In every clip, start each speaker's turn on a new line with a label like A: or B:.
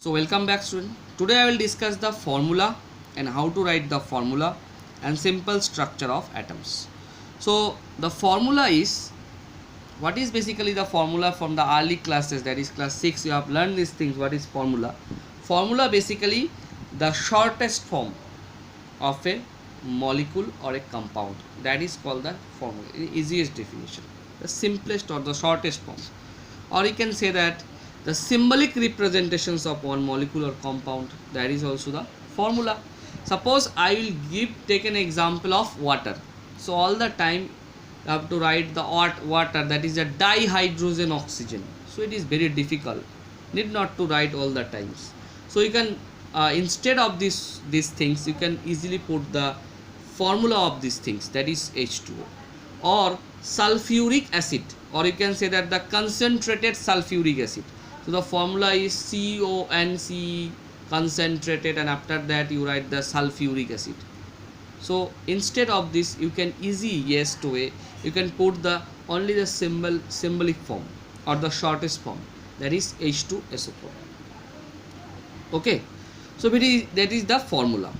A: So welcome back student. Today I will discuss the formula and how to write the formula and simple structure of atoms. So the formula is, what is basically the formula from the early classes, that is class 6 you have learned these things. What is formula? Formula basically the shortest form of a molecule or a compound, that is called the formula, the easiest definition, the simplest or the shortest form, or you can say that the symbolic representations of one molecule or compound, that is also the formula. Suppose I will take an example of water. So all the time you have to write the water, that is a dihydrogen oxygen. So it is very difficult, need not to write all the times. So you can instead of these things you can easily put the formula of these things, that is H2O, or sulfuric acid, or you can say that the concentrated sulfuric acid. So the formula is CONC, concentrated, and after that you write the sulfuric acid. So instead of this you can way you can put the only the symbolic form or the shortest form, that is H2SO4. Okay, so that is the formula.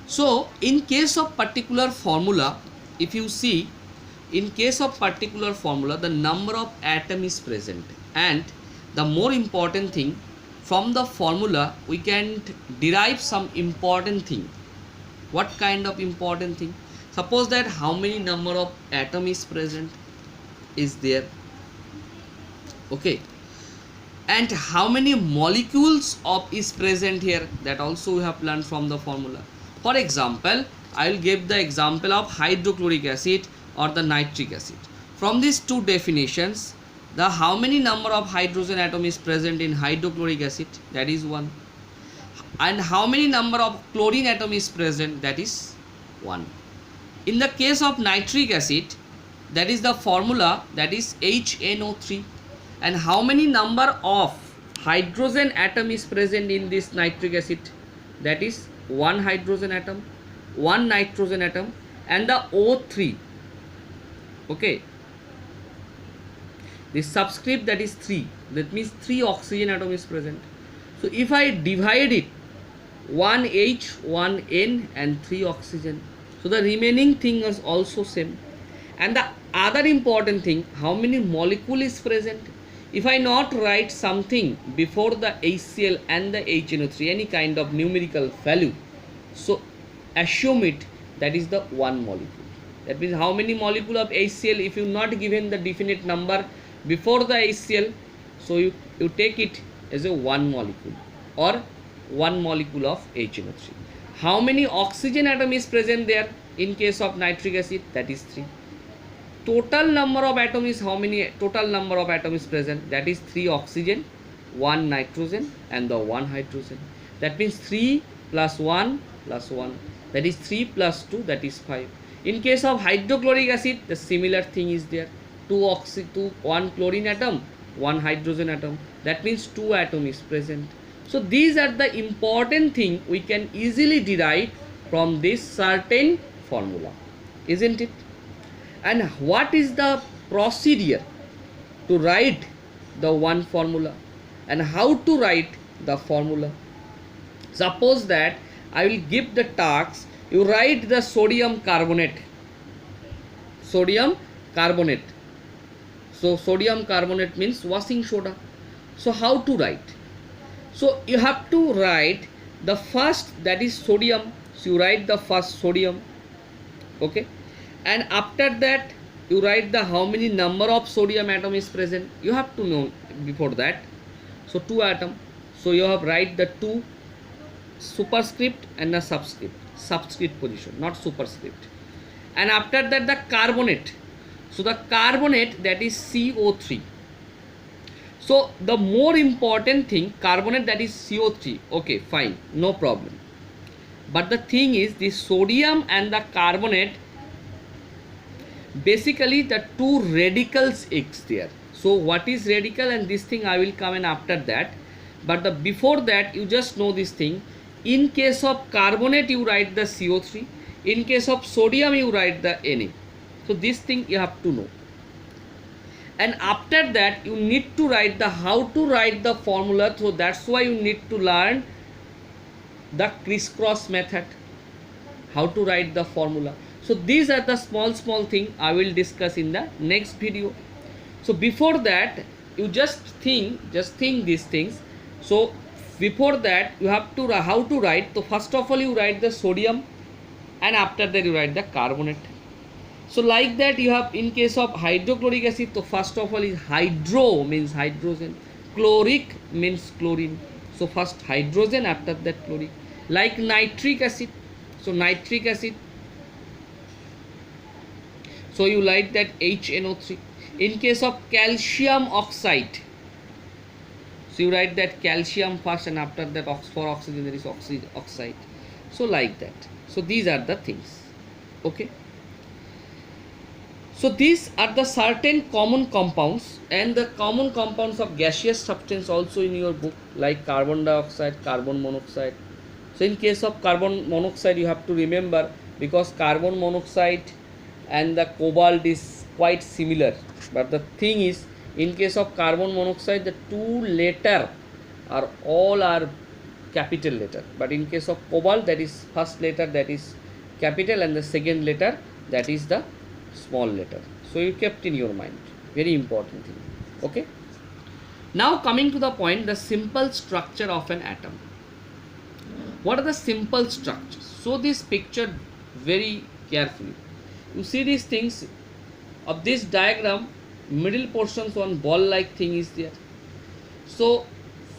A: So in case of particular formula, if you see, in case of particular formula the number of atom is present, and the more important thing, from the formula we can derive some important thing. What kind of important thing? Suppose that how many number of atom is present is there, okay, and how many molecules of is present here, that also we have learned from the formula. For example, I will give the example of hydrochloric acid or the nitric acid. From these two definitions, the how many number of hydrogen atom is present in hydrochloric acid, that is 1, and how many number of chlorine atom is present, that is 1. In the case of nitric acid, that is the formula, that is HNO3, and how many number of hydrogen atom is present in this nitric acid, that is 1 hydrogen atom, 1 nitrogen atom, and the O3, okay, the subscript, that is 3, that means 3 oxygen atom is present. So if I divide it, 1 H, 1 N and 3 oxygen, so the remaining thing is also same. And the other important thing, how many molecule is present. If I not write something before the HCl and the HNO3, any kind of numerical value, so assume it that is the 1 molecule. That means how many molecule of HCl, if you not given the definite number before the HCl, so you take it as a 1 molecule or 1 molecule of HNO3. How many oxygen atom is present there in case of nitric acid, that is 3. Total number of atom is how many, total number of atom is present, that is 3 oxygen, 1 nitrogen and the 1 hydrogen. That means 3 plus 1 plus 1, that is 3 plus 2, that is 5. In case of hydrochloric acid, the similar thing is there, 1 chlorine atom, 1 hydrogen atom, that means 2 atom is present. So these are the important thing we can easily derive from this certain formula, isn't it? And what is the procedure to write the one formula and how to write the formula? Suppose that I will give the task, you write the sodium carbonate. So sodium carbonate means washing soda. So how to write? So you have to write the first, that is sodium. So you write the first sodium, okay, and after that you write the how many number of sodium atom is present. You have to know before that. So 2 atom. So you have write the 2 superscript and the subscript position, not superscript. And after that the carbonate. So the carbonate, that is CO3. So the more important thing, carbonate, that is CO3, okay, fine, no problem. But the thing is, the sodium and the carbonate, basically the 2 radicals is there. So what is radical, and this thing I will come in after that. But before that you just know this thing. In case of carbonate you write the CO3, in case of sodium you write the Na. So this thing you have to know. and after that you need to write the how to write the formula. So that's why you need to learn the crisscross method, how to write the formula. So these are the small thing I will discuss in the next video. So before that, you just think these things. So before that you have to how to write. So first of all you write the sodium, and after that you write the carbonate. So like that you have, in case of hydrochloric acid, so first of all is hydro means hydrogen, chloric means chlorine. So first hydrogen, after that chloric. Like nitric acid, so nitric acid, so you write that HNO3. In case of calcium oxide, so you write that calcium first, and after that for oxygen there is oxide. So like that. So these are the things. Okay. So these are the certain common compounds, and the common compounds of gaseous substance also in your book, like carbon dioxide, carbon monoxide. So in case of carbon monoxide you have to remember, because carbon monoxide and the cobalt is quite similar, but the thing is, in case of carbon monoxide the two letter are all are capital letter, but in case of cobalt, that is first letter that is capital and the second letter that is the small letter. So you kept in your mind, very important thing. Okay, now coming to the point, the simple structure of an atom. What are the simple structures? So this picture very carefully, you see these things of this diagram, middle portions one ball like thing is there. So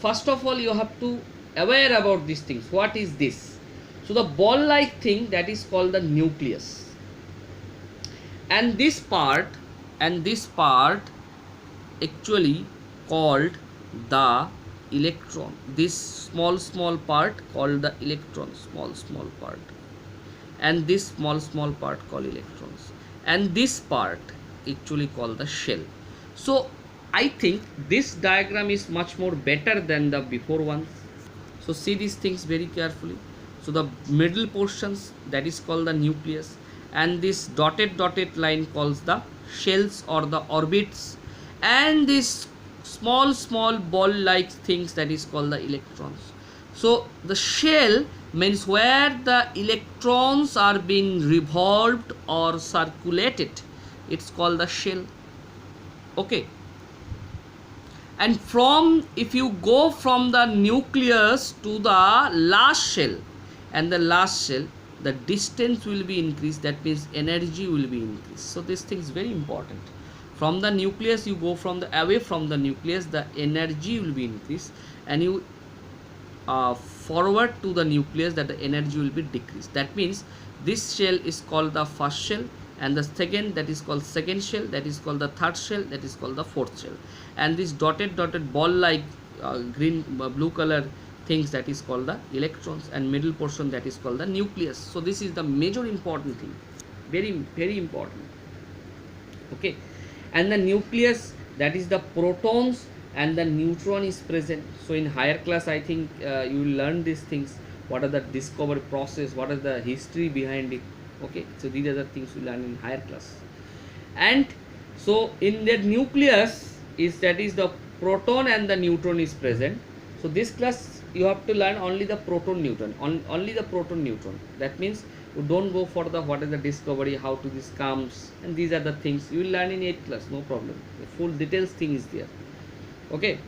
A: first of all you have to aware about these things. What is this? So the ball like thing, that is called the nucleus, and this part actually called the electron. This small part called the electron, small part, and this small part called electrons, and this part actually called the shell. So I think this diagram is much more better than the before one. So see these things very carefully. So the middle portions, that is called the nucleus, and this dotted line calls the shells or the orbits, and this small ball like things, that is called the electrons. So the shell means where the electrons are being revolved or circulated, it's called the shell. Okay, and from, if you go from the nucleus to the last shell, and the last shell, the distance will be increased, that means energy will be increased. So this thing is very important. From the nucleus you go from the away from the nucleus, the energy will be increased, and you forward to the nucleus, that the energy will be decreased. That means this shell is called the first shell, and the second, that is called second shell, that is called the third shell, that is called the fourth shell, and this dotted ball like green blue color things, that is called the electrons, and middle portion, that is called the nucleus. So this is the major important thing, very important. Okay, and the nucleus, that is the protons and the neutron is present. So in higher class I think you will learn these things, what are the discovery process, what is the history behind it. Okay, so these are the things you learn in higher class. And so in the nucleus is, that is the proton and the neutron is present. So this class you have to learn only the proton neutron, only the proton neutron. That means you don't go for the what is the discovery, how to this comes, and these are the things you will learn in 8th class, no problem. The full details thing is there. Okay,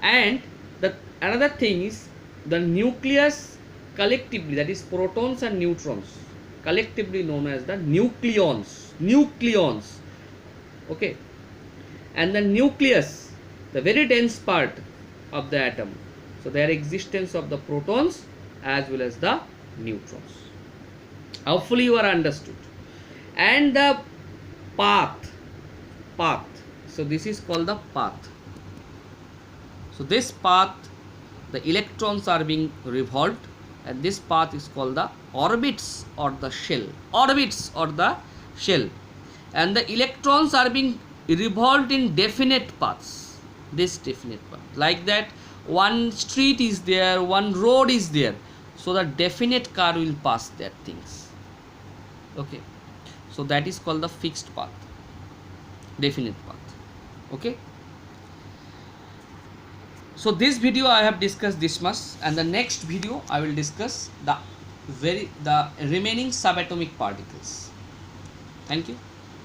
A: and the another thing is the nucleus collectively, that is protons and neutrons, collectively known as the nucleons. Okay, and the nucleus, the very dense part of the atom. So there existence of the protons as well as the neutrons. Hopefully you are understood. And the path. So this is called the path. So this path, the electrons are being revolved, and this path is called the orbits or the shell. And the electrons are being revolved in definite paths. This definite path, like that one street is there, one road is there, so the definite car will pass that things. Okay, so that is called the fixed path, definite path. Okay, so this video I have discussed this much, and the next video I will discuss the remaining subatomic particles. Thank you.